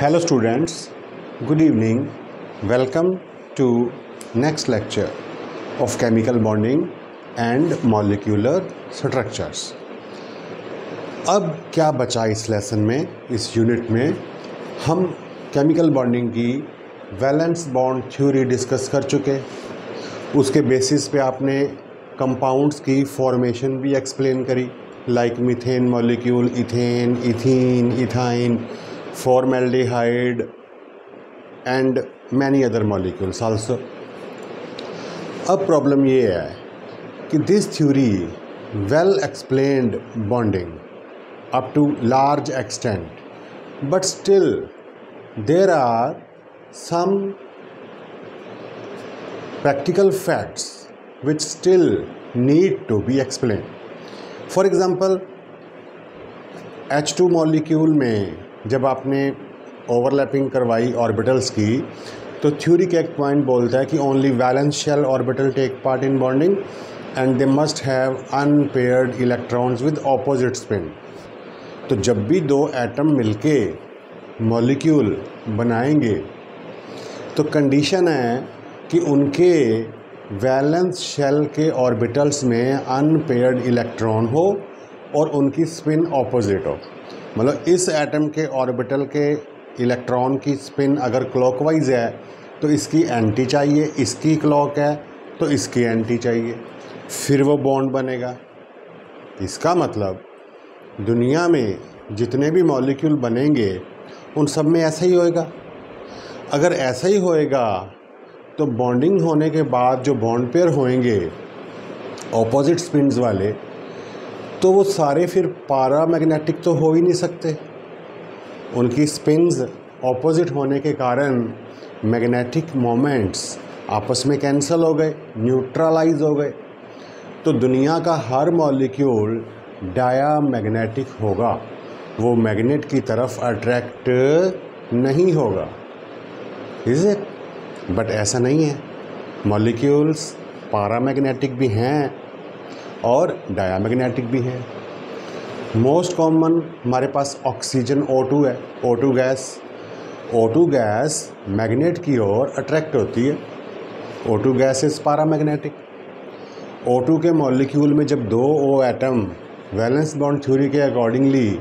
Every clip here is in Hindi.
Hello students, good evening. Welcome to next lecture of chemical bonding and molecular structures. अब क्या बचा इस लेसन में, इस यूनिट में हम केमिकल बॉन्डिंग की वैलेंस बॉन्ड थ्योरी डिस्कस कर चुके। उसके बेसिस पे आपने कंपाउंड्स की फॉर्मेशन भी एक्सप्लेन करी, like methane molecule, ethane, ethene, ethyne, formaldehyde and many other molecules also. अब प्रॉब्लम ये है कि this theory well explained bonding up to large extent, but still there are some practical facts which still need to be explained. For example, H2 molecule में जब आपने ओवरलैपिंग करवाई ऑर्बिटल्स की, तो थ्योरी का एक पॉइंट बोलता है कि only valence shell orbital take part in bonding and they must have unpaired electrons with opposite spin. तो जब भी दो एटम मिलके मॉलिक्यूल बनाएंगे तो कंडीशन है कि उनके वैलेंस शेल के ऑर्बिटल्स में अनपेयर्ड इलेक्ट्रॉन हो और उनकी स्पिन ऑपोजिट हो। मतलब इस एटम के ऑर्बिटल के इलेक्ट्रॉन की स्पिन अगर क्लॉकवाइज है तो इसकी एंटी चाहिए, इसकी क्लॉक है तो इसकी एंटी चाहिए, फिर वो बॉन्ड बनेगा। इसका मतलब दुनिया में जितने भी मॉलिक्यूल बनेंगे उन सब में ऐसा ही होएगा। अगर ऐसा ही होएगा तो बॉन्डिंग होने के बाद जो बॉन्ड पेयर होंगे ऑपोजिट स्पिन्स वाले, तो वो सारे फिर पैरामैग्नेटिक तो हो ही नहीं सकते। उनकी स्पिन्स ऑपोजिट होने के कारण मैग्नेटिक मोमेंट्स आपस में कैंसिल हो गए, न्यूट्रलाइज हो गए। तो दुनिया का हर मॉलिक्यूल डायामैग्नेटिक होगा, वो मैग्नेट की तरफ अट्रैक्ट नहीं होगा। Is it? बट ऐसा नहीं है। मॉलिक्यूल्स पैरामैग्नेटिक भी हैं और डायामैग्नेटिक भी है। मोस्ट कॉमन हमारे पास ऑक्सीजन O2 है, O2 gas. O2 gas magnet की ओर अट्रैक्ट होती है। O2 gas is paramagnetic. O2 के मॉलिक्यूल में जब दो O atom valence bond theory के अकॉर्डिंगली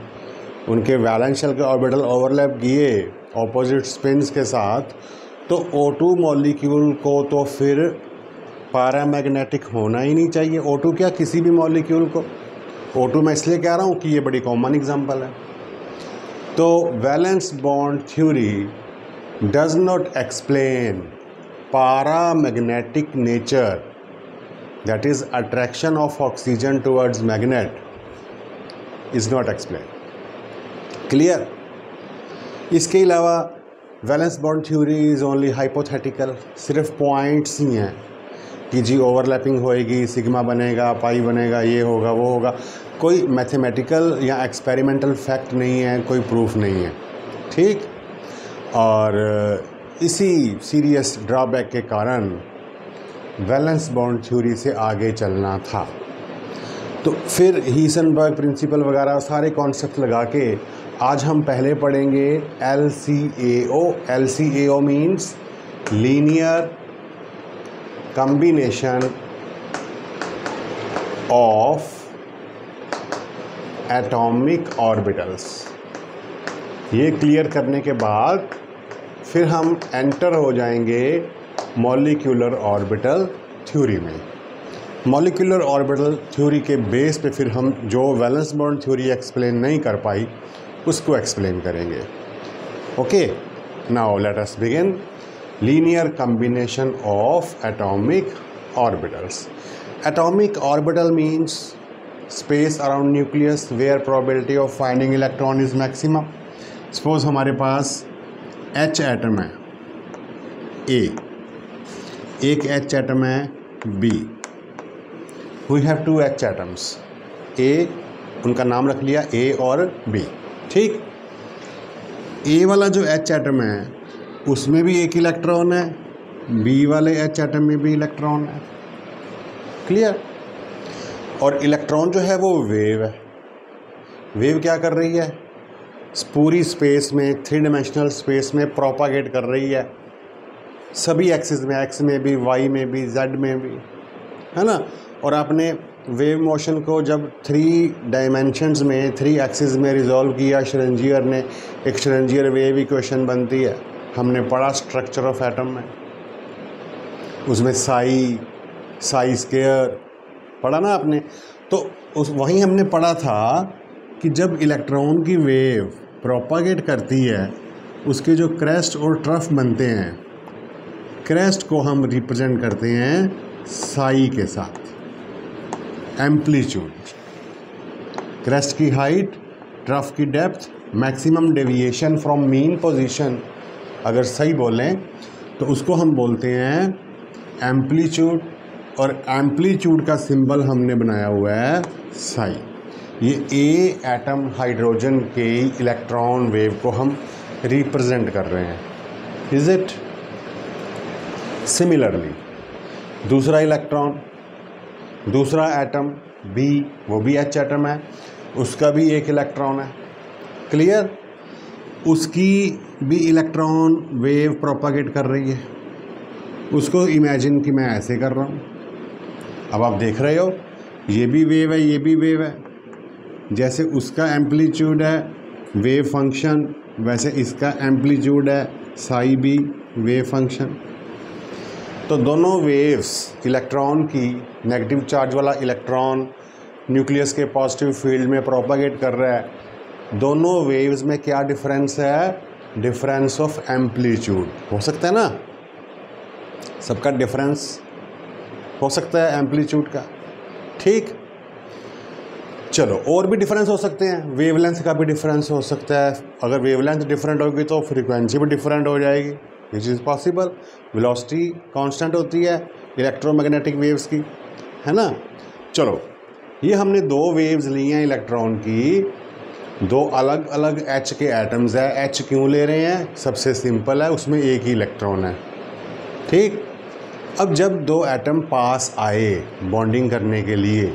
उनके वैलेंस शेल के ऑर्बिटल ओवरलैप किए ऑपोजिट स्पिन्स के साथ, तो O2 मॉलिक्यूल को तो फिर पैरामैग्नेटिक होना ही नहीं चाहिए। O2 क्या, किसी भी मॉलिक्यूल को। O2 मैं इसलिए कह रहा हूँ कि ये बड़ी कॉमन एग्जांपल है। तो valence bond theory does not explain paramagnetic nature, that is attraction of oxygen towards magnet is not explain. Clear? इसके अलावा valence bond theory is only hypothetical. सिर्फ पॉइंट्स ही हैं कि जी ओवरलैपिंग होएगी, सिग्मा बनेगा, पाई बनेगा, ये होगा, वो होगा। कोई मैथमेटिकल या एक्सपेरिमेंटल फैक्ट नहीं है, कोई प्रूफ नहीं है। ठीक? और इसी सीरियस ड्रॉबैक के कारण वैलेंस बॉन्ड थ्योरी से आगे चलना था। तो फिर हीसेनबर्ग प्रिंसिपल वगैरह सारे कॉन्सेप्ट लगा के आज हम पहले पढ़ेंगे LCAO। LCAO means linear combination of atomic orbitals। ये क्लियर करने के बाद फिर हम एंटर हो जाएंगे मॉलिक्यूलर ऑर्बिटल थ्योरी में। मॉलिक्यूलर ऑर्बिटल थ्योरी के बेस पे फिर हम जो वैलेंस बॉन्ड थ्योरी एक्सप्लेन नहीं कर पाई उसको एक्सप्लेन करेंगे। Okay, now let us begin. Linear combination of atomic orbitals. Atomic orbital means space around nucleus where probability of finding electron is maximum. Suppose हमारे पास H एटम है A, एक H एटम है B. We have two H atoms. A, उनका नाम रख लिया A और B। ठीक? A वाला जो H एटम है उसमें भी एक इलेक्ट्रॉन है, बी वाले H एटम में भी इलेक्ट्रॉन है। क्लियर? और इलेक्ट्रॉन जो है वो वेव है। वेव क्या कर रही है? पूरी स्पेस में, 3 डायमेंशनल स्पेस में प्रोपागेट कर रही है, सभी एक्सिस में, एक्स में भी, वाई में भी, जेड में भी, है ना। और आपने वेव मोशन को जब 3 डायमेंशंस में, 3 एक्सिस में रिजॉल्व किया श्रोडिंगर ने, एक श्रोडिंगर वेव इक्वेशन बनती है, हमने पढ़ा स्ट्रक्चर ऑफ एटम में, उसमें साई स्क्वायर पढ़ा ना आपने। तो वहीं हमने पढ़ा था कि जब इलेक्ट्रॉन की वेव प्रोपागेट करती है, उसके जो क्रेस्ट और ट्रफ बनते हैं, क्रेस्ट को हम रिप्रेजेंट करते हैं साई के साथ, एम्पलीट्यूड, क्रेस्ट की हाइट, ट्रफ की depth, maximum deviation from mean position, अगर सही बोलें तो उसको हम बोलते हैं एम्पलीट्यूड। और एम्पलीट्यूड का सिंबल हमने बनाया हुआ है साई। ये ए एटम हाइड्रोजन के इलेक्ट्रॉन वेव को हम रिप्रेजेंट कर रहे हैं, इज इट। सिमिलरली दूसरा इलेक्ट्रॉन, दूसरा एटम बी, वो भी एच एटम है, उसका भी एक इलेक्ट्रॉन है, क्लियर। उसकी भी इलेक्ट्रॉन वेव प्रोपागेट कर रही है। उसको इमेजिन कि मैं ऐसे कर रहा हूँ, अब आप देख रहे हो ये भी वेव है, ये भी वेव है। जैसे उसका एम्पलीट्यूड है वेव फंक्शन, वैसे इसका एम्पलीट्यूड है साई बी वेव फंक्शन। तो दोनों वेव्स, इलेक्ट्रॉन की नेगेटिव चार्ज वाला इलेक्ट्रॉन न्यूक्लियस के पॉजिटिव फील्ड में प्रोपागेट कर रहा है। दोनों वेव्स में क्या डिफरेंस है? Difference of amplitude. हो सकता है ना, सबका डिफरेंस हो सकता है एम्पलीट्यूड का, ठीक। चलो और भी डिफरेंस हो सकते हैं, वेवलेंथ का भी डिफरेंस हो सकता है। अगर वेवलेंथ डिफरेंट होगी तो फ्रीक्वेंसी भी डिफरेंट हो जाएगी, which is possible. Velocity constant होती है इलेक्ट्रोमैग्नेटिक वेव्स की, है ना। चलो ये हमने 2 वेव्स ली हैं इलेक्ट्रॉन की, 2 अलग अलग एच के एटम्स है। एच क्यों ले रहे हैं? सबसे सिंपल है, उसमें एक ही इलेक्ट्रॉन है, ठीक। अब जब 2 एटम पास आए बॉन्डिंग करने के लिए,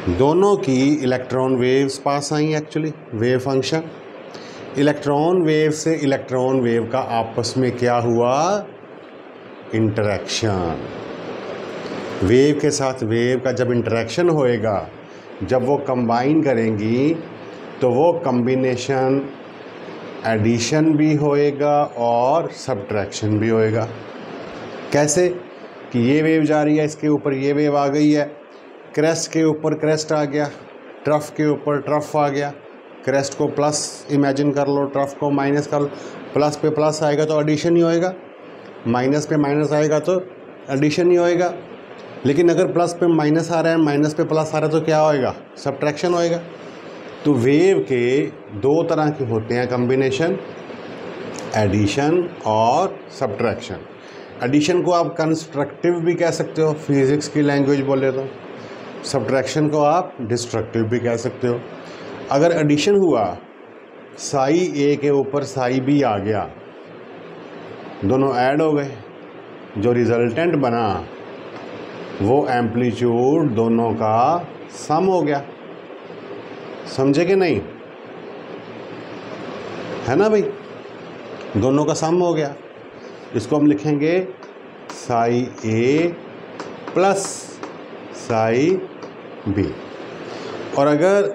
दोनों की electron waves pass I actually, wave function. Electron wave से इलेक्ट्रॉन वेव का आपस में क्या हुआ? इंटरेक्शन। वेव के साथ वेव का जब इंटरेक्शन होएगा, जब वो कंबाइन करेंगी तो वो कम्बिनेशन एडिशन भी होएगा और सब्ट्रैक्शन भी होएगा। कैसे कि ये वेव जा रही है, इसके ऊपर ये वेव आ गई है, क्रेस्ट के ऊपर क्रेस्ट आ गया, ट्रफ के ऊपर ट्रफ आ गया। क्रेस्ट को प्लस इमेजिन कर लो, ट्रफ को माइनस कर लो। प्लस पे प्लस आएगा तो एडिशन ही होएगा, माइनस पे माइनस आएगा तो एडिशन ही होएगा। लेकिन अगर प्लस पे माइनस आ रहा है, माइनस पे प्लस आ रहा है तो क्या होएगा? सब्ट्रैक्शन होएगा। तो वेव के 2 तरह के होते हैं कम्बिनेशन, एडिशन और सब्ट्रैक्शन। एडिशन को आप कंस्ट्रक्टिव भी कह सकते हो, फिजिक्स की लैंग्वेज बोले तो। सब्ट्रैक्शन को आप डिस्ट्रक्टिव भी कह सकते हो। अगर एडिशन हुआ, साई ए के ऊपर साई बी आ गया, दोनों ऐड हो गए, जो रिजल्टेंट बना वो एम्पलीट्यूड दोनों का सम हो गया। समझे कि नहीं? है ना भाई, दोनों का सम हो गया। इसको हम लिखेंगे साई ए प्लस साई बी। और अगर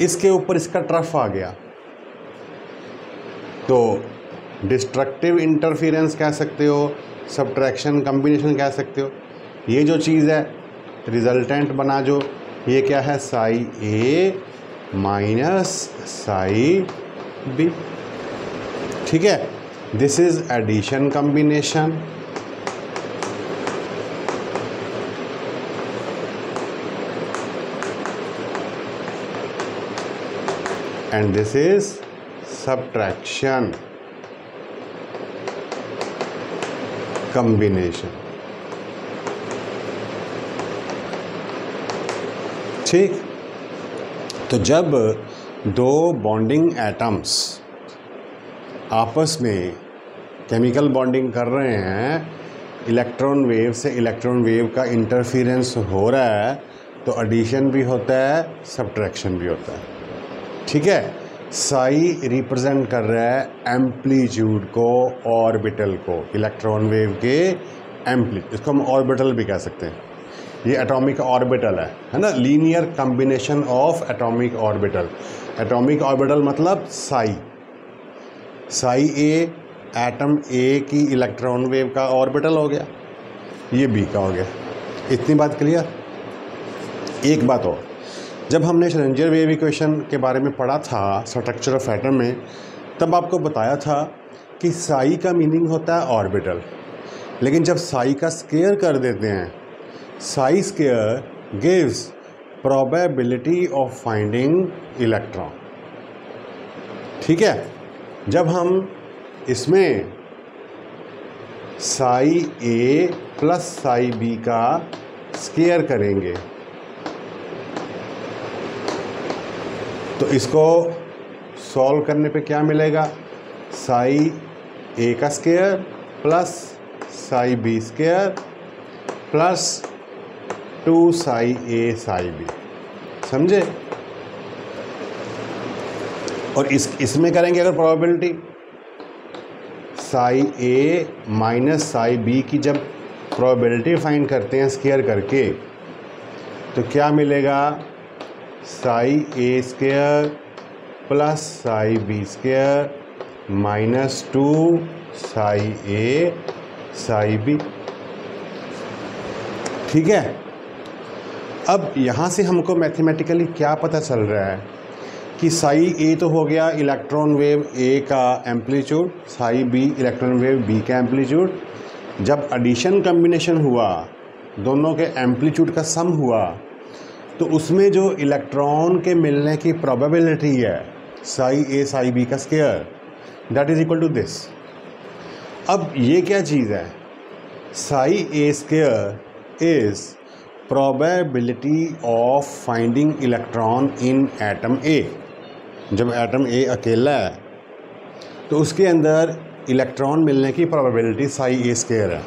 इसके ऊपर इसका ट्रफ आ गया तो डिस्ट्रक्टिव इंटरफेरेंस कह सकते हो, सब्ट्रैक्शन कम्बिनेशन कह सकते हो। ये जो चीज़ है रिजल्टेंट बना जो, ये क्या है? Psi A minus psi B, ठीक है। This is addition combination. and this is subtraction combination, ठीक। तो जब 2 बॉन्डिंग एटम्स आपस में केमिकल बॉन्डिंग कर रहे हैं, इलेक्ट्रॉन वेव से इलेक्ट्रॉन वेव का इंटरफेरेंस हो रहा है, तो एडिशन भी होता है, सब्ट्रैक्शन भी होता है। ठीक है। साई रिप्रेजेंट कर रहा है एम्पलीट्यूड को, ऑर्बिटल को, इलेक्ट्रॉन वेव के एम्पलीट्यूड, इसको हम ऑर्बिटल भी कह सकते हैं। ये एटॉमिक ऑर्बिटल है ना, linear combination of atomic orbital. Atomic orbital मतलब साई ए एटम ए की इलेक्ट्रॉन वेव का ऑर्बिटल हो गया, ये बी का हो गया। इतनी बात क्लियर। एक बात और, जब हमने श्रोडिंगर वेव इक्वेशन के बारे में पढ़ा था स्ट्रक्चर ऑफ एटम में, तब आपको बताया था कि साई का मीनिंग होता है ऑर्बिटल, लेकिन जब साई का स्क्वायर कर देते हैं, Sai square gives probability of finding electron. ठीक है। जब हम इसमें साई ए प्लस साई बी का स्क्वायर करेंगे तो इसको सॉल्व करने पे क्या मिलेगा, साई ए का square plus psi B square plus 2 psi A psi B, समझे। और इसमें करेंगे अगर probability, psi A minus psi B की जब प्रोबेबिलिटी फाइंड करते हैं स्क्वायर करके, तो क्या मिलेगा, psi A square plus psi B square minus 2 psi A psi B. ठीक है। अब यहाँ से हमको मैथमेटिकली क्या पता चल रहा है कि साई ए तो हो गया इलेक्ट्रॉन वेव ए का amplitude, psi B electron wave B का एम्पलीट्यूड। जब एडिशन कॉम्बिनेशन हुआ, दोनों के एम्पलीट्यूड का सम हुआ, तो उसमें जो इलेक्ट्रॉन के मिलने की प्रोबेबिलिटी है साई ए साई बी का square, that is equal to this. अब ये क्या चीज़ है, psi A square is probability of finding electron in atom A. जब एटम ए अकेला है तो उसके अंदर इलेक्ट्रॉन मिलने की प्रोबेबिलिटी साई ए स्क्वायर है।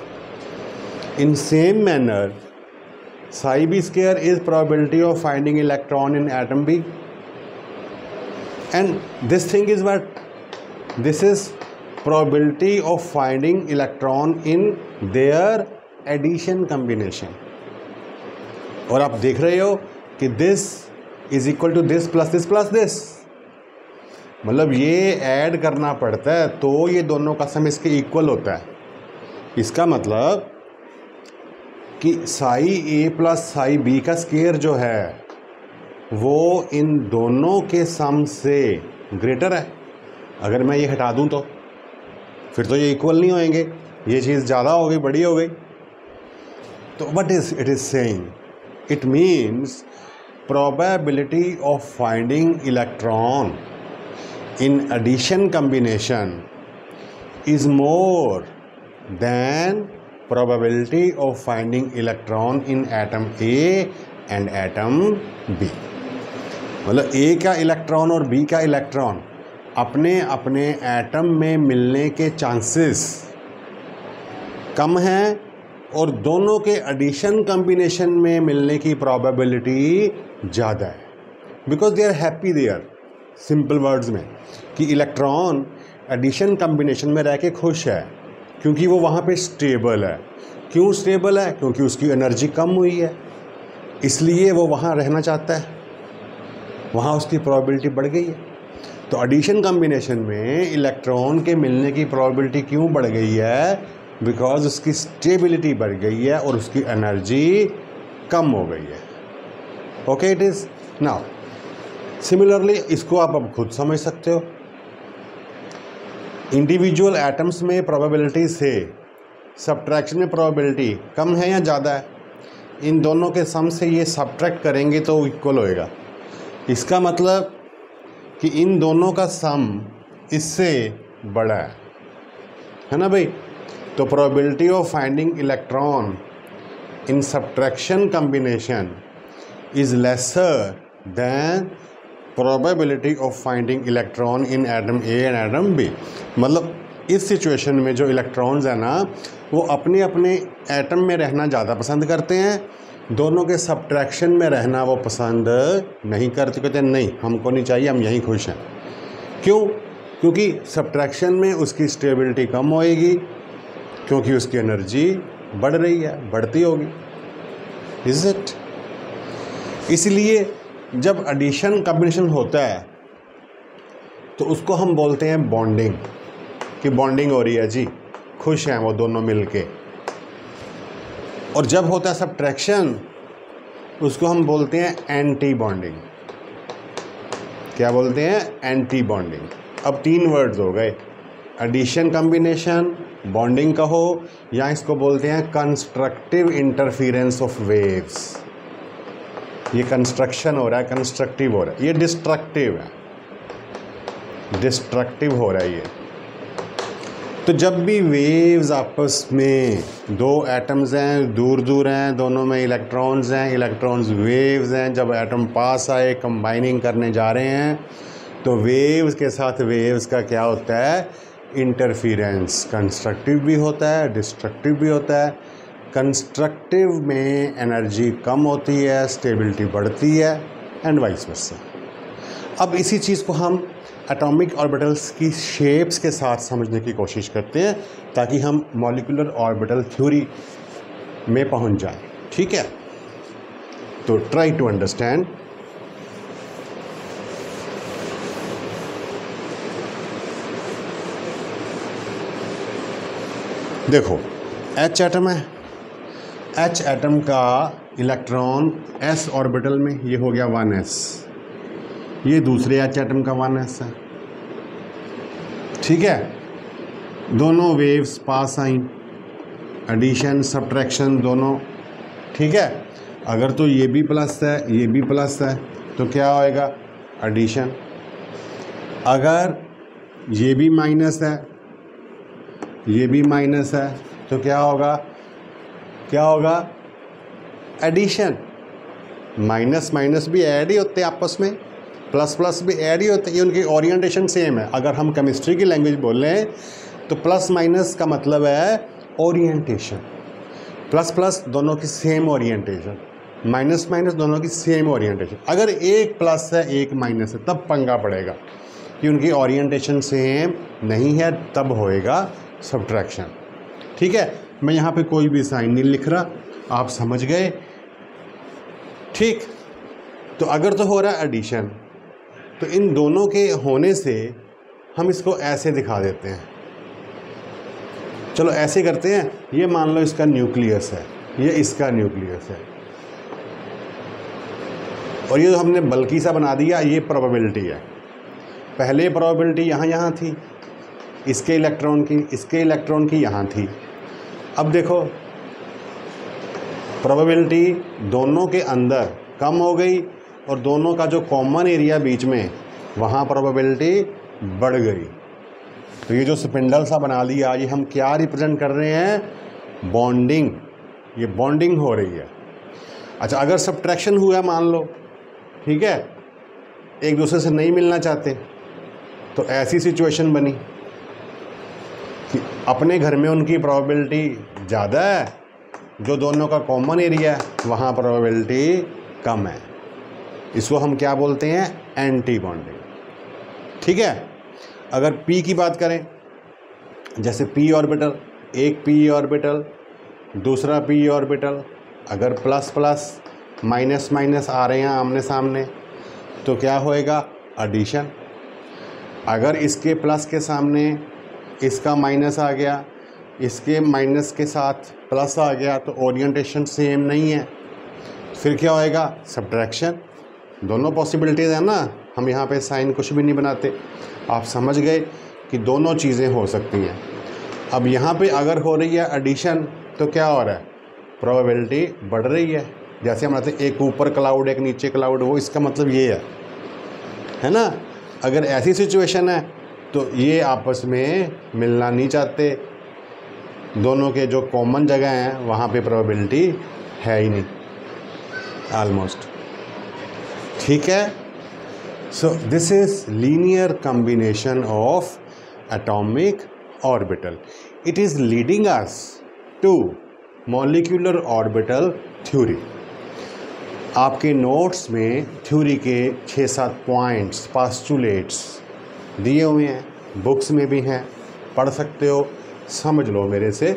In same manner psi B square is probability of finding electron in atom B, and this thing is what, this is probability of finding electron in their addition combination. और आप देख रहे हो कि this is equal to this plus this plus this, मतलब ये ऐड करना पड़ता है तो ये दोनों का सम इसके इक्वल होता है। इसका मतलब कि साई ए प्लस साई बी का स्क्वायर जो है वो इन दोनों के सम से ग्रेटर है। अगर मैं ये हटा दूं तो फिर तो ये इक्वल नहीं होंगे, ये चीज़ ज़्यादा हो गई, बड़ी हो गई। तो what is it is saying, it means probability of finding electron in addition combination is more than probability of finding electron in atom A and atom B। मतलब A का इलेक्ट्रॉन और B का इलेक्ट्रॉन अपने अपने एटम में मिलने के चांसेस कम हैं और दोनों के एडिशन कॉम्बिनेशन में मिलने की प्रोबेबिलिटी ज़्यादा है, because they are happy there. Simple words में कि इलेक्ट्रॉन एडिशन कॉम्बिनेशन में रह के खुश है क्योंकि वो वहाँ पे स्टेबल है। क्यों स्टेबल है? क्योंकि उसकी एनर्जी कम हुई है, इसलिए वो वहाँ रहना चाहता है, वहाँ उसकी प्रोबेबिलिटी बढ़ गई है। तो एडिशन कॉम्बिनेशन में इलेक्ट्रॉन के मिलने की प्रोबेबिलिटी क्यों बढ़ गई है? बिकॉज उसकी स्टेबिलिटी बढ़ गई है और उसकी एनर्जी कम हो गई है। Okay, it is now similarly इसको आप अब खुद समझ सकते हो। इंडिविजुअल एटम्स में प्रोबेबिलिटी से सब्ट्रैक्शन में प्रोबेबिलिटी कम है या ज़्यादा है? इन दोनों के सम से ये सब्ट्रैक्ट करेंगे तो इक्वल होएगा। इसका मतलब कि इन दोनों का सम इससे बड़ा है ना भाई। तो probability of finding electron in subtraction combination is lesser than probability of finding electron in atom A and atom B. मतलब इस सिचुएशन में जो इलेक्ट्रॉन्स हैं ना, वो अपने अपने एटम में रहना ज़्यादा पसंद करते हैं दोनों के सब्ट्रैक्शन में रहना वो पसंद नहीं करते, कहते नहीं हमको नहीं चाहिए, हम यहीं खुश हैं। क्यों? क्योंकि सब्ट्रैक्शन में उसकी स्टेबिलिटी कम होएगी, क्योंकि उसकी एनर्जी बढ़ रही है, बढ़ती होगी। Is it? इसलिए जब एडिशन कॉम्बिनेशन होता है तो उसको हम बोलते हैं बॉन्डिंग, कि बॉन्डिंग हो रही है जी, खुश हैं वो दोनों मिलके। और जब होता है सब्ट्रैक्शन उसको हम बोलते हैं एंटी बॉन्डिंग। क्या बोलते हैं? Anti bonding. अब 3 वर्ड्स हो गए, एडिशन कॉम्बिनेशन, बॉन्डिंग कहो, या इसको बोलते हैं कंस्ट्रक्टिव इंटरफेरेंस ऑफ वेव्स। ये कंस्ट्रक्शन हो रहा है, कंस्ट्रक्टिव हो रहा है, ये डिस्ट्रक्टिव है, डिस्ट्रक्टिव हो रहा है ये। तो जब भी वेव्स आपस में, 2 एटम्स हैं, दूर दूर हैं, दोनों में इलेक्ट्रॉन्स हैं, इलेक्ट्रॉन्स वेव्स हैं, जब एटम पास आए कंबाइनिंग करने जा रहे हैं तो वेव्स के साथ वेव्स का क्या होता है? इंटरफेरेंस। कंस्ट्रक्टिव भी होता है, डिस्ट्रक्टिव भी होता है। कंस्ट्रक्टिव में एनर्जी कम होती है, स्टेबिलिटी बढ़ती है, एंड वाइस वर्सा। अब इसी चीज़ को हम एटॉमिक ऑर्बिटल्स की शेप्स के साथ समझने की कोशिश करते हैं ताकि हम मॉलिक्यूलर ऑर्बिटल थ्योरी में पहुंच जाएं। ठीक है? तो ट्राई टू अंडरस्टैंड। देखो, H एटम है, H एटम का इलेक्ट्रॉन S ऑर्बिटल में, ये हो गया 1s, ये दूसरे H एटम का 1s है। ठीक है? दोनों वेव्स पास आई, एडिशन सब्ट्रैक्शन दोनों। ठीक है? अगर तो ये भी प्लस है, ये भी प्लस है, तो क्या होएगा? एडिशन। अगर ये भी माइनस है, ये भी माइनस है, तो क्या होगा? क्या होगा? एडिशन। माइनस माइनस भी ऐड ही होते हैं आपस में, प्लस प्लस भी ऐड ही होते हैं, ये उनकी ओरिएंटेशन सेम है। अगर हम केमिस्ट्री की लैंग्वेज बोल रहे हैं तो प्लस माइनस का मतलब है ओरिएंटेशन। प्लस प्लस दोनों की सेम ओरिएंटेशन, माइनस माइनस दोनों की सेम ओरिएंटेशन। अगर एक प्लस है एक माइनस है तब पंगा पड़ेगा कि उनकी ओरिएंटेशन सेम नहीं है, तब होएगा सब्ट्रैक्शन। ठीक है? मैं यहाँ पे कोई भी साइन नहीं लिख रहा, आप समझ गए? ठीक। तो अगर तो हो रहा है एडिशन, तो इन दोनों के होने से हम इसको ऐसे दिखा देते हैं। चलो ऐसे करते हैं, ये मान लो इसका न्यूक्लियस है, ये इसका न्यूक्लियस है, और ये हमने बल्कि सा बना दिया, ये प्रोबेबिलिटी है। पहले प्रोबेबिलिटी यहाँ थी, इसके इलेक्ट्रॉन की, इसके इलेक्ट्रॉन की यहाँ थी। अब देखो, प्रोबेबिलिटी दोनों के अंदर कम हो गई और दोनों का जो कॉमन एरिया बीच में, वहाँ प्रोबेबिलिटी बढ़ गई। तो ये जो स्पिंडल सा बना लिया, ये हम क्या रिप्रेजेंट कर रहे हैं? बॉन्डिंग। ये बॉन्डिंग हो रही है। अच्छा, अगर सब्ट्रैक्शन हुआ मान लो, ठीक है, एक दूसरे से नहीं मिलना चाहते, तो ऐसी सिचुएशन बनी कि अपने घर में उनकी प्रोबेबिलिटी ज़्यादा है, जो दोनों का कॉमन एरिया है वहाँ प्रोबेबिलिटी कम है। इसको हम क्या बोलते हैं? Anti bonding. ठीक है? अगर P की बात करें, जैसे P ऑर्बिटल, एक P ऑर्बिटल, दूसरा P ऑर्बिटल, अगर प्लस प्लस माइनस माइनस आ रहे हैं आमने सामने, तो क्या होएगा? एडिशन। अगर इसके प्लस के सामने इसका माइनस आ गया, इसके माइनस के साथ प्लस आ गया, तो ओरिएंटेशन सेम नहीं है, फिर क्या होएगा? सब्ट्रैक्शन। दोनों पॉसिबिलिटीज़ है ना, हम यहाँ पे साइन कुछ भी नहीं बनाते। आप समझ गए कि दोनों चीज़ें हो सकती हैं। अब यहाँ पे अगर हो रही है एडिशन, तो क्या हो रहा है? प्रोबेबिलिटी बढ़ रही है। जैसे हम कहते हैं एक ऊपर क्लाउड एक नीचे क्लाउड, वो इसका मतलब ये है ना। अगर ऐसी सिचुएशन है तो ये आपस में मिलना नहीं चाहते, दोनों के जो कॉमन जगह हैं वहाँ पे प्रोबेबिलिटी है ही नहीं ऑलमोस्ट। ठीक है? So this is linear combination of atomic orbital. It is leading us to molecular orbital theory. आपके नोट्स में थ्योरी के 6-7 पॉइंट्स, पास्टुलेट्स दिए हुए हैं, बुक्स में भी हैं, पढ़ सकते हो, समझ लो मेरे से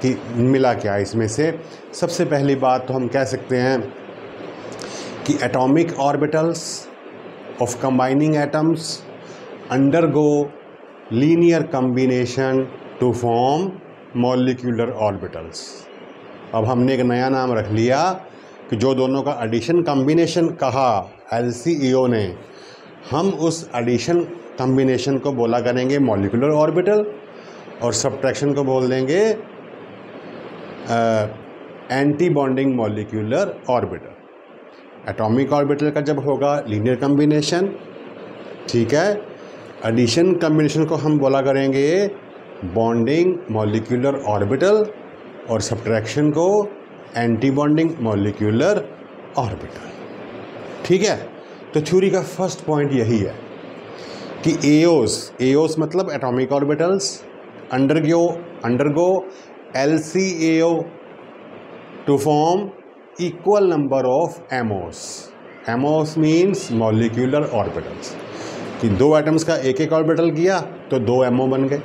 कि मिला क्या इसमें से। सबसे पहली बात तो हम कह सकते हैं कि atomic orbitals of combining atoms undergo linear combination to form molecular orbitals. अब हमने एक नया नाम रख लिया कि जो दोनों का एडिशन कम्बिनेशन कहा LCEO ने, हम उस एडिशन कम्बिनेशन को बोला करेंगे मॉलिक्यूलर ऑर्बिटल और सब्ट्रैक्शन को बोल देंगे anti bonding molecular orbital. Atomic orbital का जब होगा लीनियर कम्बिनेशन, ठीक है, एडिशन कम्बिनेशन को हम बोला करेंगे बॉन्डिंग मॉलिक्यूलर ऑर्बिटल और सब्ट्रैक्शन को एंटी बॉन्डिंग मॉलिक्यूलर ऑर्बिटल। ठीक है, तो थ्योरी का फर्स्ट पॉइंट यही है कि एओस मतलब atomic orbitals undergo LCAO to form equal number of MOs. MOs means molecular orbitals, कि दो एटम्स का एक एक ऑर्बिटल किया तो 2 MO बन गए,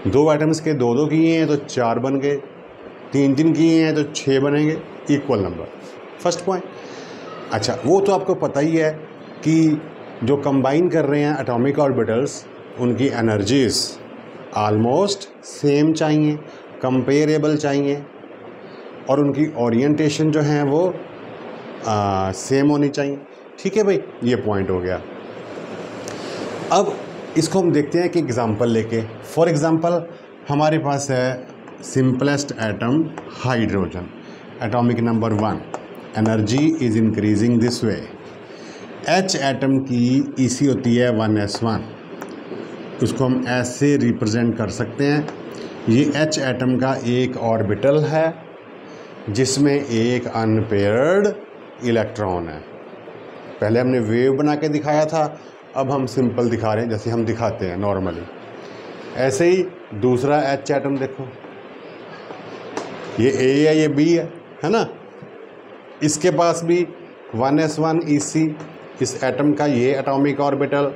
2 एटम्स के 2 किए हैं तो 4 बन गए, 3 किए हैं तो 6 बनेंगे, इक्वल नंबर। First point. अच्छा, वो तो आपको पता ही है कि जो कंबाइन कर रहे हैं एटॉमिक ऑर्बिटल्स, उनकी एनर्जीज ऑलमोस्ट सेम चाहिए, कंपेरेबल चाहिए, और उनकी ओरिएंटेशन जो है वो सेम होनी चाहिए। ठीक है भाई, ये पॉइंट हो गया। अब इसको हम देखते हैं कि एग्जांपल लेके। फॉर एग्जांपल हमारे पास है simplest atom hydrogen, atomic number 1, energy is increasing this way. H atom की EC होती है 1s1, उसको हम ऐसे रिप्रेजेंट कर सकते हैं। ये H एटम का एक ऑर्बिटल है जिसमें एक अनपेयर्ड इलेक्ट्रॉन है। पहले हमने वेव बना के दिखाया था, अब हम सिंपल दिखा रहे हैं जैसे हम दिखाते हैं नॉर्मली। ऐसे ही दूसरा H एटम देखो, ये A है, ये B है ना। इसके पास भी 1s1 EC, इस एटम का ये एटॉमिक ऑर्बिटल,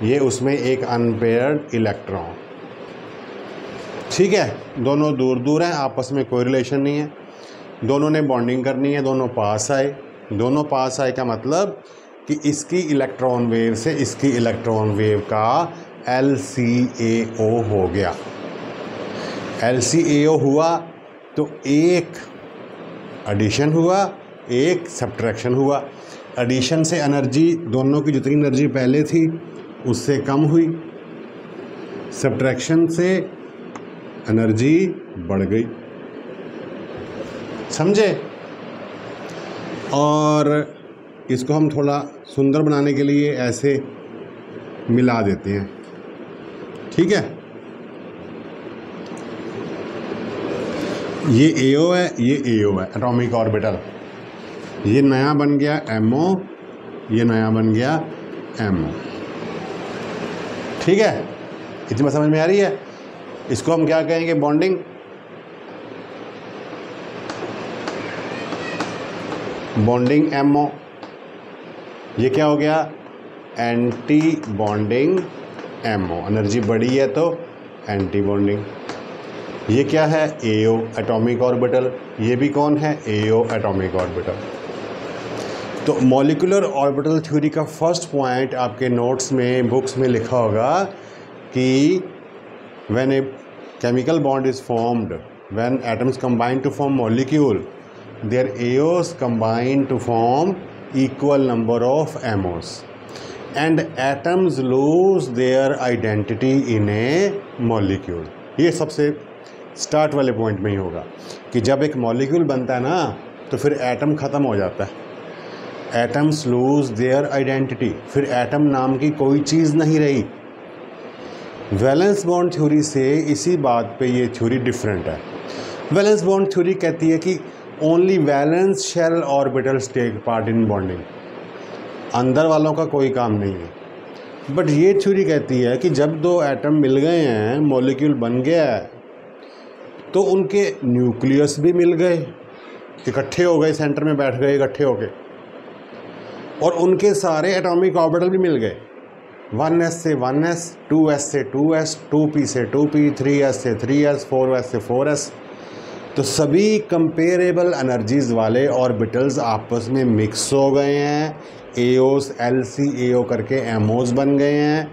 ये उसमें एक अनपेयर्ड इलेक्ट्रॉन। ठीक है, दोनों दूर दूर हैं, आपस में कोई रिलेशन नहीं है, दोनों ने बॉन्डिंग करनी है, दोनों पास आए। दोनों पास आए का मतलब कि इसकी इलेक्ट्रॉन वेव से इसकी इलेक्ट्रॉन वेव का LCAO हो गया। LCAO हुआ तो एक एडिशन हुआ, एक सब्ट्रैक्शन हुआ। एडिशन से एनर्जी, दोनों की जितनी एनर्जी पहले थी उससे कम हुई, सब्ट्रैक्शन से एनर्जी बढ़ गई। समझे? और इसको हम थोड़ा सुंदर बनाने के लिए ऐसे मिला देते हैं। ठीक है, ये AO है, ये AO है, एटॉमिक ऑर्बिटल। ये नया बन गया MO, ये नया बन गया MO। ठीक है, इतनी बात समझ में आ रही है? इसको हम क्या कहेंगे? बॉन्डिंग। Bonding MO। ये क्या हो गया? Anti bonding MO। एनर्जी बढ़ी है तो एंटी बॉन्डिंग। ये क्या है? AO, atomic orbital. ये भी कौन है? AO, atomic orbital. तो मॉलिक्यूलर ऑर्बिटल थ्योरी का फर्स्ट पॉइंट आपके नोट्स में, बुक्स में लिखा होगा कि when a chemical bond is formed, when atoms combine to form molecule, there AOs combine to form equal number of MOs and atoms lose their identity in a molecule। ये सबसे स्टार्ट वाले पॉइंट में ही होगा कि जब एक मॉलिक्यूल बनता है ना तो फिर एटम ख़त्म हो जाता है। एटम्स लूज देयर आइडेंटिटी, फिर एटम नाम की कोई चीज़ नहीं रही। वैलेंस बॉन्ड थ्योरी से इसी बात पे ये थ्योरी डिफरेंट है। वैलेंस बॉन्ड थ्योरी कहती है कि only valence shell orbitals take part in bonding, अंदर वालों का कोई काम नहीं है। बट ये थ्योरी कहती है कि जब दो एटम मिल गए हैं, मॉलिक्यूल बन गया है, तो उनके न्यूक्लियस भी मिल गए, इकट्ठे हो गए, सेंटर में बैठ गए इकट्ठे हो गए, और उनके सारे एटॉमिक ऑर्बिटल भी मिल गए, 1s से 1s, 2s से 2s, 2p से 2p, 3s से 3s, 4s से 4s। तो सभी कंपेरेबल एनर्जीज वाले ऑर्बिटल्स आपस में मिक्स हो गए हैं, एओस LCAO करके एमओस बन गए हैं,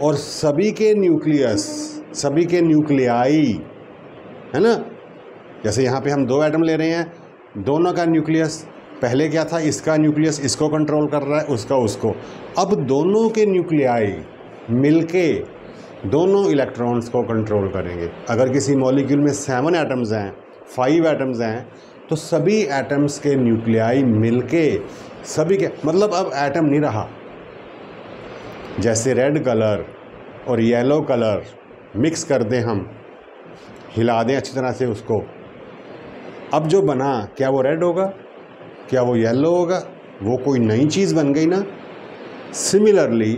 और सभी के न्यूक्लियस, सभी के न्यूक्लियाई, है ना, जैसे यहाँ पे हम 2 एटम ले रहे हैं, दोनों का न्यूक्लियस पहले क्या था, इसका न्यूक्लियस इसको कंट्रोल कर रहा है, उसका उसको। अब दोनों के न्यूक्लियाई मिलके दोनों इलेक्ट्रॉन्स को कंट्रोल करेंगे। अगर किसी मॉलिक्यूल में 7 एटम्स हैं, 5 एटम्स हैं, तो सभी एटम्स के न्यूक्लियाई मिलके सभी के, मतलब अब एटम नहीं रहा। जैसे रेड कलर और येलो कलर मिक्स कर दें हम, हिला दें अच्छी तरह से उसको, अब जो बना क्या वो रेड होगा, क्या वो येलो होगा, वो कोई नई चीज़ बन गई ना। सिमिलरली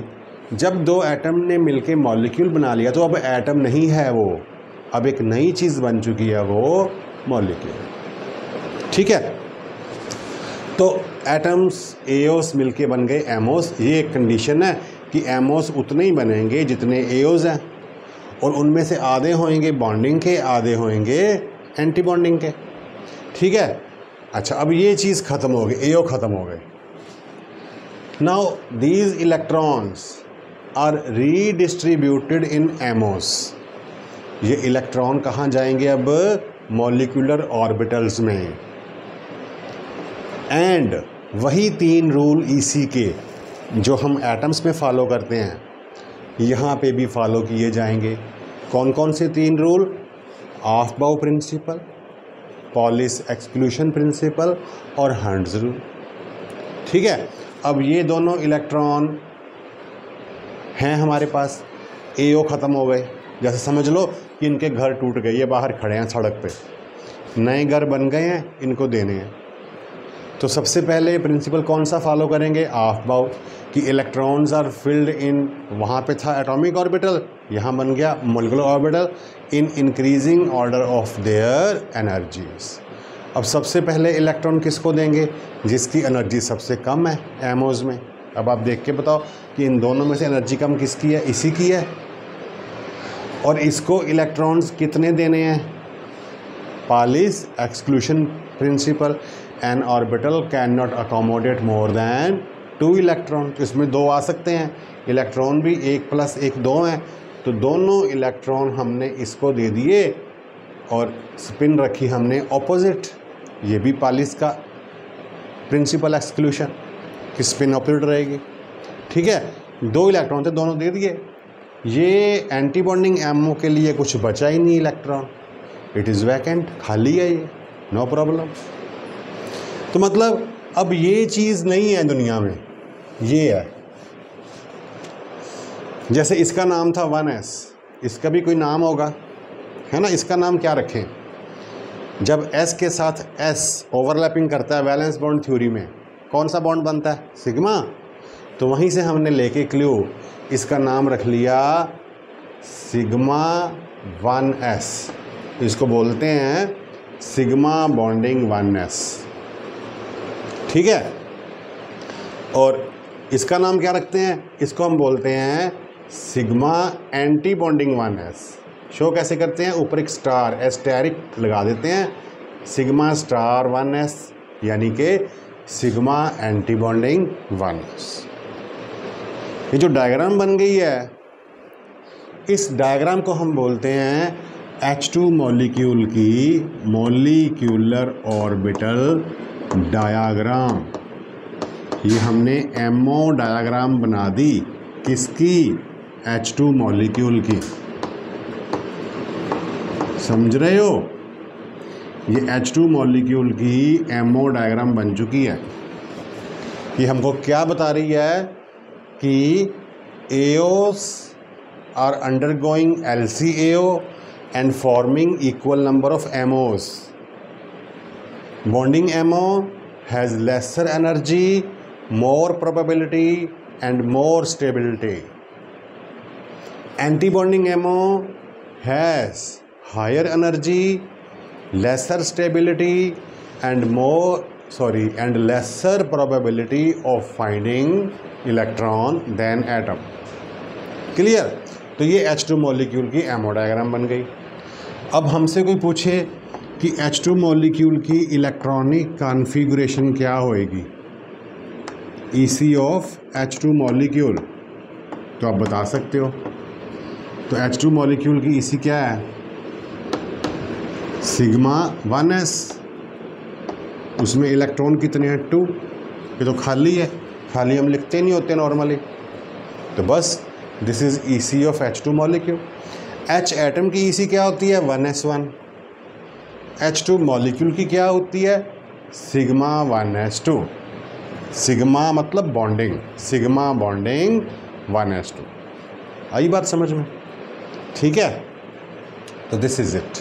जब 2 एटम ने मिलके मॉलिक्यूल बना लिया तो अब एटम नहीं है वो, अब एक नई चीज़ बन चुकी है वो मॉलिक्यूल। ठीक है, तो एटम्स एओस मिलके बन गए एमओस। ये एक कंडीशन है कि एमओस उतने ही बनेंगे जितने एओस हैं, और उनमें से आधे होंगे बॉन्डिंग के, आधे होंगे एंटी बॉन्डिंग के। ठीक है, अच्छा अब ये चीज़ ख़त्म हो गई, एओ ख़त्म हो गए। Now these electrons are redistributed in MOs. ये इलेक्ट्रॉन कहाँ जाएंगे अब, मॉलिक्यूलर ऑर्बिटल्स में। एंड वही 3 रूल इसी के जो हम एटम्स में फॉलो करते हैं यहाँ पे भी फॉलो किए जाएंगे। कौन कौन से 3 rule, Aufbau principle, Pauli's exclusion principle और हर्ट्ज़ रूल। ठीक है, अब ये दोनों इलेक्ट्रॉन हैं हमारे पास, एओ ख़त्म हो गए। जैसे समझ लो कि इनके घर टूट गए, ये बाहर खड़े हैं सड़क पे, नए घर बन गए हैं, इनको देने हैं। तो सबसे पहले प्रिंसिपल कौन सा फॉलो करेंगे, ऑफ-बाउ, कि इलेक्ट्रॉन्स आर फिल्ड इन, वहाँ पे था एटॉमिक ऑर्बिटल, यहाँ बन गया molecular orbital, in increasing order of their energies. अब सबसे पहले इलेक्ट्रॉन किसको देंगे, जिसकी एनर्जी सबसे कम है एमओज में। अब आप देख के बताओ कि इन दोनों में से एनर्जी कम किसकी है, इसी की है। और इसको इलेक्ट्रॉन्स कितने देने हैं, Pauli's exclusion principle, an orbital can not accommodate more than 2 electron. इसमें 2 आ सकते हैं, इलेक्ट्रॉन भी 1 + 1 2 हैं, तो दोनों इलेक्ट्रॉन हमने इसको दे दिए और स्पिन रखी हमने ऑपोजिट। ये भी पॉलिस का प्रिंसिपल एक्सक्लूशन कि स्पिन ऑपोजिट रहेगी। ठीक है, 2 इलेक्ट्रॉन थे, दोनों दे दिए। ये एंटी बॉन्डिंग एमओ के लिए कुछ बचा ही नहीं इलेक्ट्रॉन, इट इज़ वैकेंट, खाली है ये, नो प्रॉब्लम। तो मतलब अब ये चीज़ नहीं है दुनिया में, ये है। जैसे इसका नाम था 1s, इसका भी कोई नाम होगा, है ना। इसका नाम क्या रखें, जब s के साथ s ओवरलैपिंग करता है वैलेंस बॉन्ड थ्योरी में, कौन सा बॉन्ड बनता है, सिग्मा। तो वहीं से हमने लेके क्लू इसका नाम रख लिया सिग्मा 1s। इसको बोलते हैं सिग्मा बॉन्डिंग 1s। ठीक है, और इसका नाम क्या रखते हैं, इसको हम बोलते हैं sigma anti bonding 1s। Show कैसे करते हैं, ऊपर एक स्टार एस्टेरिक लगा देते हैं, सिग्मा स्टार 1s, यानी कि सिग्मा एंटी बॉन्डिंग 1s। ये जो डायग्राम बन गई है, इस डायग्राम को हम बोलते हैं H2 मॉलिक्यूल की मॉलिक्यूलर ऑर्बिटल डायग्राम। ये हमने एमओ डायग्राम बना दी, किसकी, H2 मॉलिक्यूल की। समझ रहे हो, ये H2 मॉलिक्यूल की एमओ डायग्राम बन चुकी है। ये हमको क्या बता रही है कि AOs are undergoing LCAO and forming equal number of MOs. Bonding MO has lesser energy, more probability and more stability. Anti-bonding MO has higher energy, lesser stability and lesser probability of finding electron than atom. Clear? तो ये H2 मॉलिक्यूल की एमो डायग्राम बन गई। अब हमसे कोई पूछे कि H2 मॉलिक्यूल की इलेक्ट्रॉनिक कॉन्फ़िगरेशन क्या होएगी, EC ऑफ H2 मॉलिक्यूल, तो आप बता सकते हो। तो H2 मॉलिक्यूल की EC क्या है? Sigma 1s। उसमें इलेक्ट्रॉन कितने हैं? 2। ये तो खाली है, खाली हम लिखते नहीं होते नॉर्मली। तो बस this is EC of H2 molecule. H atom की EC क्या होती है? 1s1। H2 मॉलिक्यूल की क्या होती है? Sigma 1s2। सिग्मा मतलब बॉन्डिंग, सिग्मा बॉन्डिंग 1s2। आई बात समझ में? ठीक है। तो this is it,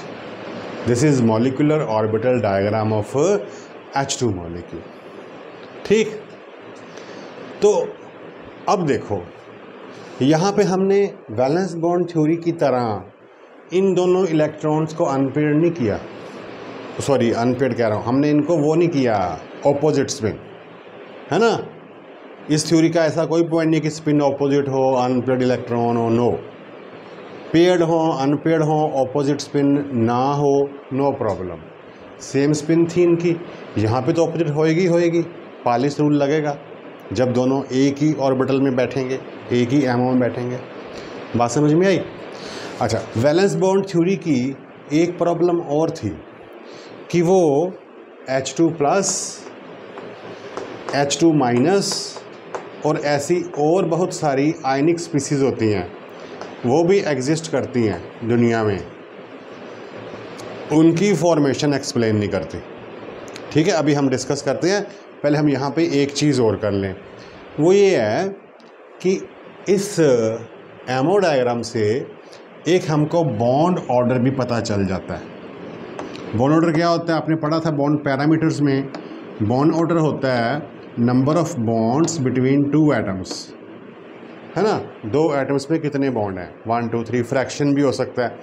this is molecular orbital diagram of H2 molecule. ठीक, तो अब देखो यहाँ पे हमने वैलेंस बॉन्ड थ्योरी की तरह इन दोनों इलेक्ट्रॉन्स को अनपेयर्ड नहीं किया, सॉरी अनपेयर्ड कह रहा हूँ, हमने इनको वो नहीं किया ऑपोजिट स्पिन, है ना। इस थ्योरी का ऐसा कोई पॉइंट नहीं कि स्पिन ऑपोजिट हो, अनपेयर्ड इलेक्ट्रॉन हो, नो। पेयर्ड हो, अनपेयर्ड हो, ऑपोजिट स्पिन ना हो, नो प्रॉब्लम। सेम स्पिन थी इनकी, यहाँ पे तो ऑपोजिट होएगी होएगी, पालिस रूल लगेगा जब दोनों एक ही ऑर्बिटल में बैठेंगे, एक ही एमओ में बैठेंगे। बात समझ में आई? अच्छा, वैलेंस बॉन्ड थ्योरी की एक प्रॉब्लम और थी कि वो H2 प्लस, H2 माइनस और ऐसी और बहुत सारी आयनिक स्पीसीज़ होती हैं, वो भी एग्जिस्ट करती हैं दुनिया में, उनकी फॉर्मेशन एक्सप्लेन नहीं करती। ठीक है, अभी हम डिस्कस करते हैं। पहले हम यहाँ पे एक चीज़ और कर लें, वो ये है कि इस एमओ डायग्राम से एक हमको बॉन्ड ऑर्डर भी पता चल जाता है। बॉन्ड ऑर्डर क्या होता है? आपने पढ़ा था बॉन्ड पैरामीटर्स में। बॉन्ड ऑर्डर होता है number of bonds between 2 atoms, है ना। 2 एटम्स में कितने बॉन्ड हैं? 1 2 3। फ्रैक्शन भी हो सकता है,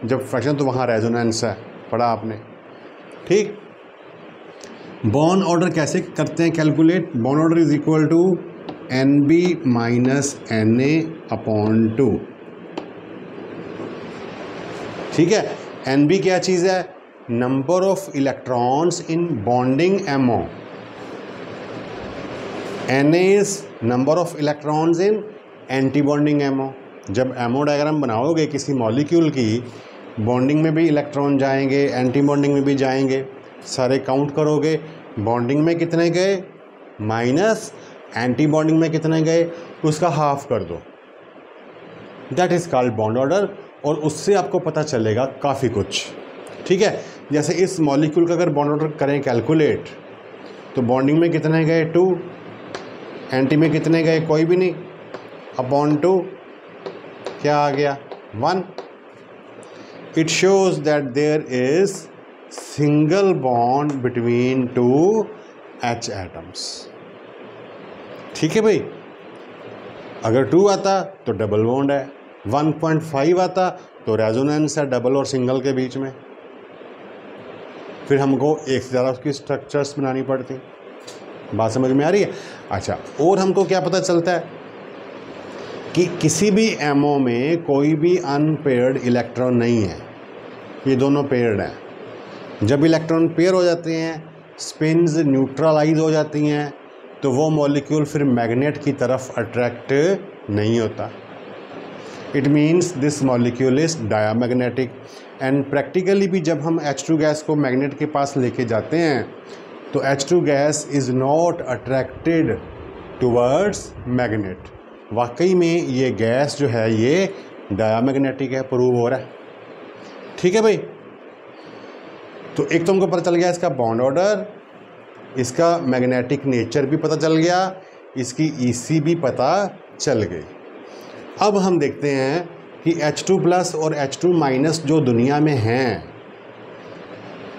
जब फ्रैक्शन तो वहाँ रेजोनेंस है, पढ़ा आपने। ठीक, बॉन्ड ऑर्डर कैसे करते हैं calculate? Bond order is equal to NB minus Na/2। ठीक है, NB क्या चीज़ है? Number of electrons in bonding MO. Na is number of electrons in anti bonding MO. जब एमओ डायग्राम बनाओगे किसी मॉलिक्यूल की, बॉन्डिंग में भी इलेक्ट्रॉन जाएंगे, एंटी बॉन्डिंग में भी जाएंगे, सारे काउंट करोगे, बॉन्डिंग में कितने गए माइनस, एंटी बॉन्डिंग में कितने गए उसका हाफ कर दो, that is called bond order. और उससे आपको पता चलेगा काफ़ी कुछ। ठीक है, जैसे इस मॉलिक्यूल का अगर बॉन्ड ऑर्डर करें कैलकुलेट, तो बॉन्डिंग में कितने गए 2, एंटी में कितने गए कोई भी नहीं, अपॉन 2 क्या आ गया 1। It shows that there is single bond between 2 H atoms. ठीक है भाई, अगर 2 आता तो डबल बॉन्ड है, 1.5 आता तो रेजोनेंस है डबल और सिंगल के बीच में, फिर हमको एक से ज़्यादा उसकी स्ट्रक्चर्स बनानी पड़ती। बात समझ में आ रही है? अच्छा, और हमको क्या पता चलता है कि किसी भी एमओ में कोई भी अनपेयर्ड इलेक्ट्रॉन नहीं है, ये दोनों पेयर्ड हैं। जब इलेक्ट्रॉन पेयर हो जाते हैं, स्पिन्स न्यूट्रलाइज हो जाती हैं, तो वो मॉलिक्यूल फिर मैग्नेट की तरफ अट्रैक्ट नहीं होता। It means this molecule is diamagnetic. And practically भी जब हम H2 गैस को मैग्नेट के पास लेके जाते हैं, तो H2 gas is not attracted towards magnet. वाकई में ये गैस जो है ये डायामैग्नेटिक है, प्रूव हो रहा है। ठीक है भाई, तो एक तो हमको पता चल गया इसका बॉन्ड ऑर्डर, इसका मैग्नेटिक नेचर भी पता चल गया, इसकी EC भी पता चल गई। अब हम देखते हैं कि H2 प्लस और H2 माइनस जो दुनिया में हैं,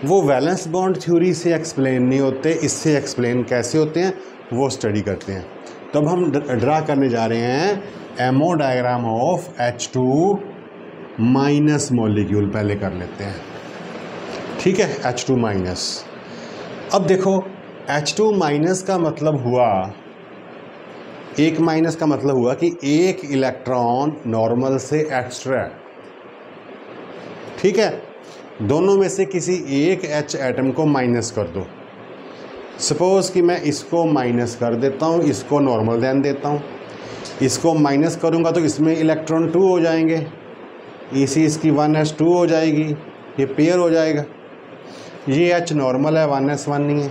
वो वैलेंस बॉन्ड थ्योरी से एक्सप्लेन नहीं होते, इससे एक्सप्लेन कैसे होते हैं वो स्टडी करते हैं। तो अब हम ड्रा करने जा रहे हैं ammo diagram of H2 minus molecule, पहले कर लेते हैं। ठीक है, H2 माइनस। अब देखो H2 माइनस का मतलब हुआ, एक माइनस का मतलब हुआ कि एक इलेक्ट्रॉन नॉर्मल से एक्स्ट्रा है, ठीक है। दोनों में से किसी एक H एटम को माइनस कर दो। सपोज़ कि मैं इसको माइनस कर देता हूँ, इसको नॉर्मल देन देता हूँ। इसको माइनस करूँगा तो इसमें इलेक्ट्रॉन 2 हो जाएंगे, इसी इसकी 1s2 हो जाएगी, ये पेयर हो जाएगा। ये H नॉर्मल है, 1s1 नहीं है।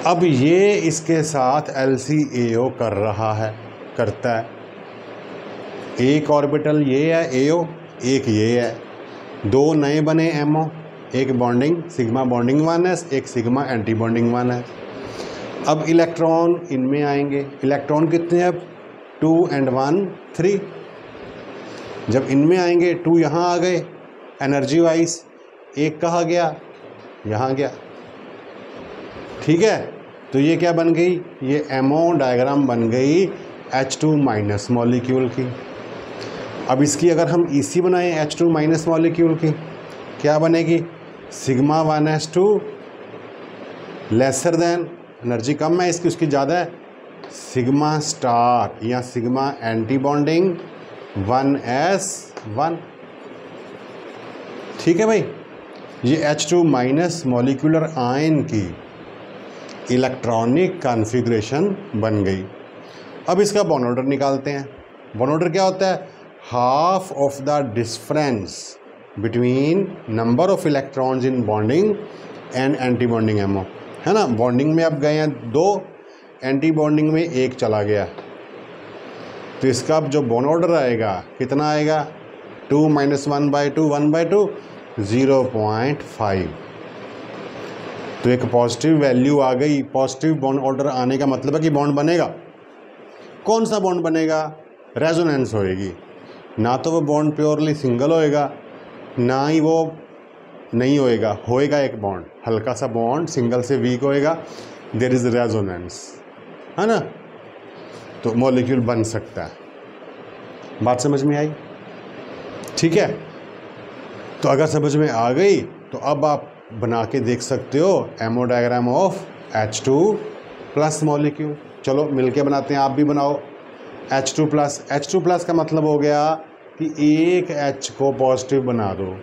अब ये इसके साथ LCAO कर रहा है, करता है। एक ऑर्बिटल ये है AO, एक ये है, दो नए बने MO, एक बॉन्डिंग सिग्मा बॉन्डिंग 1s, एक सिग्मा एंटी बॉन्डिंग 1 है। अब इलेक्ट्रॉन इनमें आएंगे। इलेक्ट्रॉन कितने हैं अब? 2 and 1 3। जब इनमें आएंगे 2 यहाँ आ गए एनर्जी वाइज, एक कहाँ गया? यहाँ गया, ठीक है। तो ये क्या बन गई? ये MO डायग्राम बन गई H2 माइनस मॉलिक्यूल की। अब इसकी अगर हम EC बनाएं H2 माइनस मॉलिक्यूल की, क्या बनेगी? Sigma 1s2 lesser then, energy कम है इसकी, उसकी ज़्यादा है, सिग्मा स्टार या सिग्मा एंटी बॉन्डिंग 1s1, ठीक है भाई। ये H2 माइनस मॉलिक्यूलर आयन की इलेक्ट्रॉनिक कॉन्फ़िगरेशन बन गई। अब इसका बॉन्ड ऑर्डर निकालते हैं। बॉन्ड ऑर्डर क्या होता है? Half of the difference between number of electrons in bonding and anti bonding MO, है ना। बॉन्डिंग में अब गए हैं 2, एंटी बॉन्डिंग में 1 चला गया, तो इसका अब जो बॉन्ड ऑर्डर आएगा कितना आएगा? 2 - 1/2 1/2 0.5। तो एक पॉजिटिव वैल्यू आ गई। पॉजिटिव बॉन्ड ऑर्डर आने का मतलब है कि बॉन्ड बनेगा। कौन सा बॉन्ड बनेगा? रेजोनेंस होएगी। ना तो वो बॉन्ड प्योरली सिंगल होएगा, ना ही वो नहीं होएगा, होएगा एक बॉन्ड, हल्का सा बॉन्ड सिंगल से वीक होएगा, देयर इज़ रेजोनेंस, है ना। तो मॉलिक्यूल बन सकता है। बात समझ में आई? ठीक है। तो अगर समझ में आ गई तो अब आप बना के देख सकते हो MO diagram of H2 plus molecule. चलो मिलके बनाते हैं, आप भी बनाओ। H2 प्लस, H2 प्लस का मतलब हो गया कि एक H को पॉजिटिव बना दो।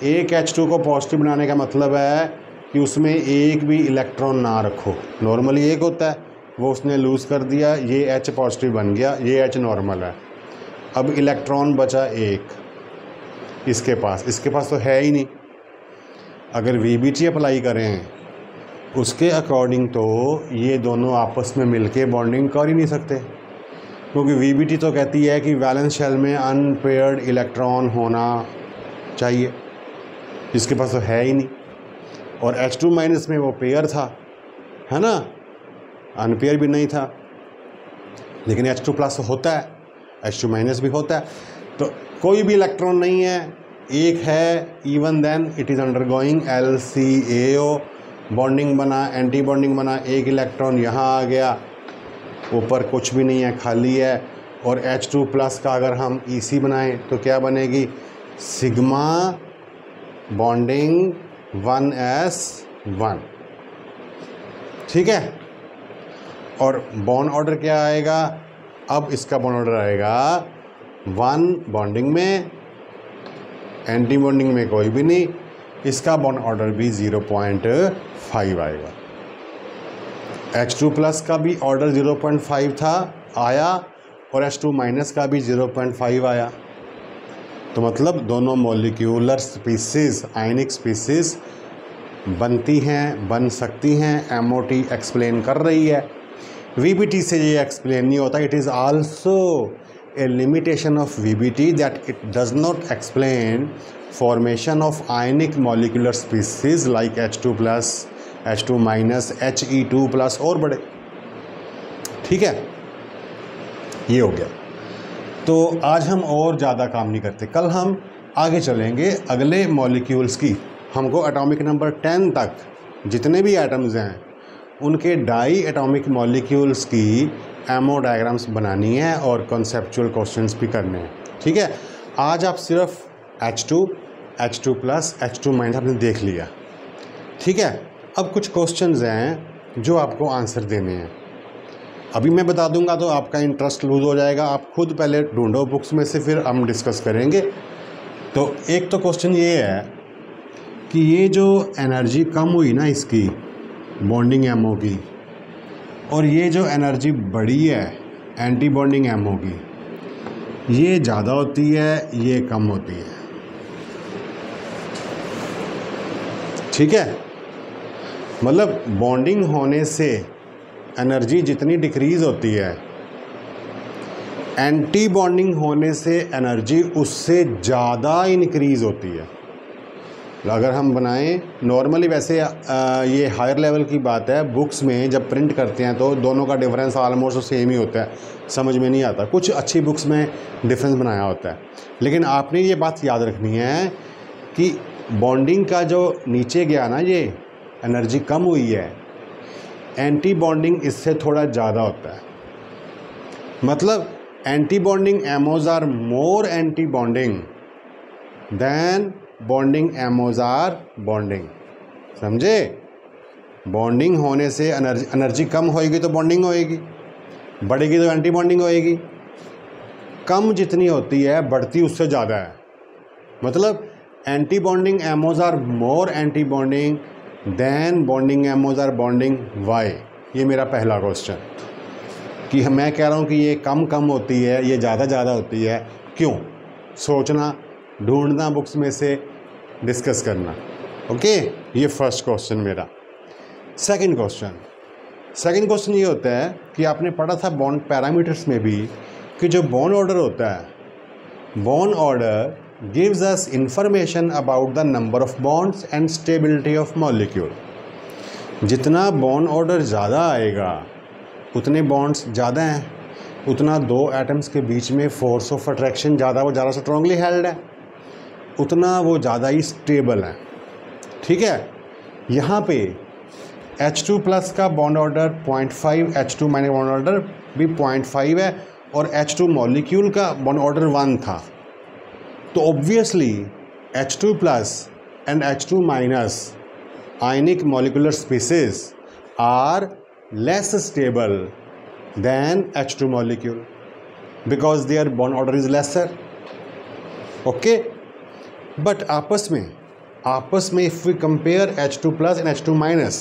एक H2 को पॉजिटिव बनाने का मतलब है कि उसमें एक भी इलेक्ट्रॉन ना रखो। नॉर्मली एक होता है, वो उसने लूज़ कर दिया, ये H पॉजिटिव बन गया, ये H नॉर्मल है। अब इलेक्ट्रॉन बचा एक इसके पास तो है ही नहीं। अगर VBT अप्लाई करें उसके अकॉर्डिंग तो ये दोनों आपस में मिलके बॉन्डिंग कर ही नहीं सकते, क्योंकि VBT तो कहती है कि वैलेंस शेल में अनपेयर्ड इलेक्ट्रॉन होना चाहिए, जिसके पास तो है ही नहीं। और H2 माइनस में वो पेयर था, है ना, अनपेयर भी नहीं था। लेकिन H2 प्लस होता है, H2 माइनस भी होता है। तो कोई भी इलेक्ट्रॉन नहीं है, एक है, even then it is undergoing LCAO, bonding बना, एंटी बॉन्डिंग बना, एक इलेक्ट्रॉन यहाँ आ गया, ऊपर कुछ भी नहीं है, खाली है। और H2 प्लस का अगर हम EC बनाएं तो क्या बनेगी? सिग्मा बॉन्डिंग 1s1, ठीक है। और बॉन्ड ऑर्डर क्या आएगा? अब इसका बॉन्ड ऑर्डर आएगा 1 बॉन्डिंग में, एंटी बॉन्डिंग में कोई भी नहीं, इसका बॉन्ड ऑर्डर भी 0.5 आएगा। H2 प्लस का भी ऑर्डर 0.5 था, आया, और H2 माइनस का भी 0.5 आया। तो मतलब दोनों मॉलिक्यूलर स्पीसीज़, आयनिक स्पीसीज़ बनती हैं, बन सकती हैं। MOT एक्सप्लेन कर रही है। VBT से ये एक्सप्लेन नहीं होता। It is also a limitation of VBT that it does not explain formation of ionic molecular species like H2 plus, H2 minus, He2 plus और बड़े, ठीक है। ये हो गया। तो आज हम और ज़्यादा काम नहीं करते, कल हम आगे चलेंगे अगले मॉलिक्यूल्स की। हमको एटॉमिक नंबर 10 तक जितने भी एटम्स हैं उनके डाई एटॉमिक मॉलिक्यूल्स की MO डायग्राम्स बनानी है और कॉन्सेप्चुअल क्वेश्चंस भी करने हैं, ठीक है। आज आप सिर्फ H2 प्लस, H2 माइनस आपने देख लिया, ठीक है। अब कुछ क्वेश्चंस हैं जो आपको आंसर देने हैं। अभी मैं बता दूंगा तो आपका इंटरेस्ट लूज़ हो जाएगा। आप खुद पहले ढूंढो बुक्स में से, फिर हम डिस्कस करेंगे। तो एक तो क्वेश्चन ये है कि ये जो एनर्जी कम हुई ना इसकी बॉन्डिंग एमओ की, और ये जो एनर्जी बढ़ी है एंटी बॉन्डिंग एमओ की, ये ज़्यादा होती है, ये कम होती है। ठीक है, मतलब बॉन्डिंग होने से एनर्जी जितनी डिक्रीज़ होती है, एंटी बॉन्डिंग होने से एनर्जी उससे ज़्यादा इंक्रीज़ होती है। अगर हम बनाएं नॉर्मली, वैसे ये हायर लेवल की बात है, बुक्स में जब प्रिंट करते हैं तो दोनों का डिफरेंस ऑलमोस्ट सेम ही होता है, समझ में नहीं आता। कुछ अच्छी बुक्स में डिफरेंस बनाया होता है, लेकिन आपने ये बात याद रखनी है कि बॉन्डिंग का जो नीचे गया ना, ये एनर्जी कम हुई है, एंटी बॉन्डिंग इससे थोड़ा ज़्यादा होता है। मतलब anti bonding MOs are more anti bonding than bonding MOs are bonding. समझे? बॉन्डिंग होने से एनर्जी कम होएगी तो बॉन्डिंग होएगी, बढ़ेगी तो एंटी बॉन्डिंग होएगी। कम जितनी होती है बढ़ती उससे ज़्यादा है। मतलब anti bonding MOs are more anti bonding than bonding MOs are bonding. Why? ये मेरा पहला क्वेश्चन, कि मैं कह रहा हूँ कि ये कम होती है, ये ज़्यादा होती है, क्यों? सोचना, ढूंढना, बुक्स में से डिस्कस करना। ओके, ये फर्स्ट क्वेश्चन मेरा। सेकंड क्वेश्चन ये होता है कि आपने पढ़ा था बॉन्ड पैरामीटर्स में भी कि जो बॉन्ड ऑर्डर होता है, bond order gives us information about the number of bonds and stability of molecule. जितना बॉन्ड ऑर्डर ज़्यादा आएगा उतने बॉन्ड्स ज़्यादा हैं, उतना दो एटम्स के बीच में फोर्स ऑफ अट्रैक्शन ज़्यादा, वो ज़्यादा स्ट्रांगली हेल्ड है, उतना वो ज़्यादा ही स्टेबल है। ठीक है, यहाँ पे H2+ का bond order 0.5, H2- bond order भी 0.5 है, और H2 मॉलिक्यूल का बॉन्ड ऑर्डर 1 था। तो obviously H2+ and H2- ionic molecular species are less stable than H2 molecule because their bond order is lesser. Okay, but आपस में if we compare H2+ and H2-,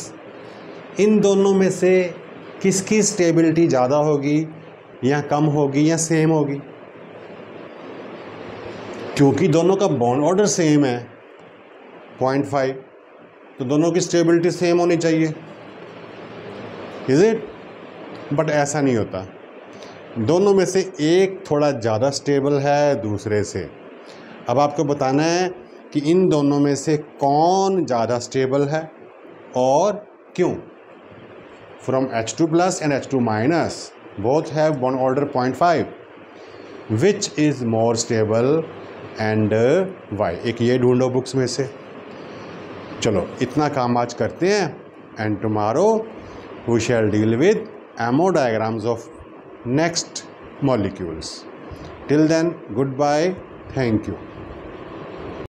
इन दोनों में से किसकी स्टेबिलिटी ज़्यादा होगी या कम होगी या सेम होगी? क्योंकि दोनों का बॉन्ड ऑर्डर सेम है 0.5, तो दोनों की स्टेबिलिटी सेम होनी चाहिए। Is it? बट ऐसा नहीं होता, दोनों में से एक थोड़ा ज़्यादा स्टेबल है दूसरे से। अब आपको बताना है कि इन दोनों में से कौन ज़्यादा स्टेबल है और क्यों। From H2+ and H2- both have bond order 0.5, which is more stable and why? एक ये ढूंढो बुक्स में से। चलो इतना काम आज करते हैं, and tomorrow we shall deal with ammo diagrams of next molecules. Till then, goodbye. Thank you.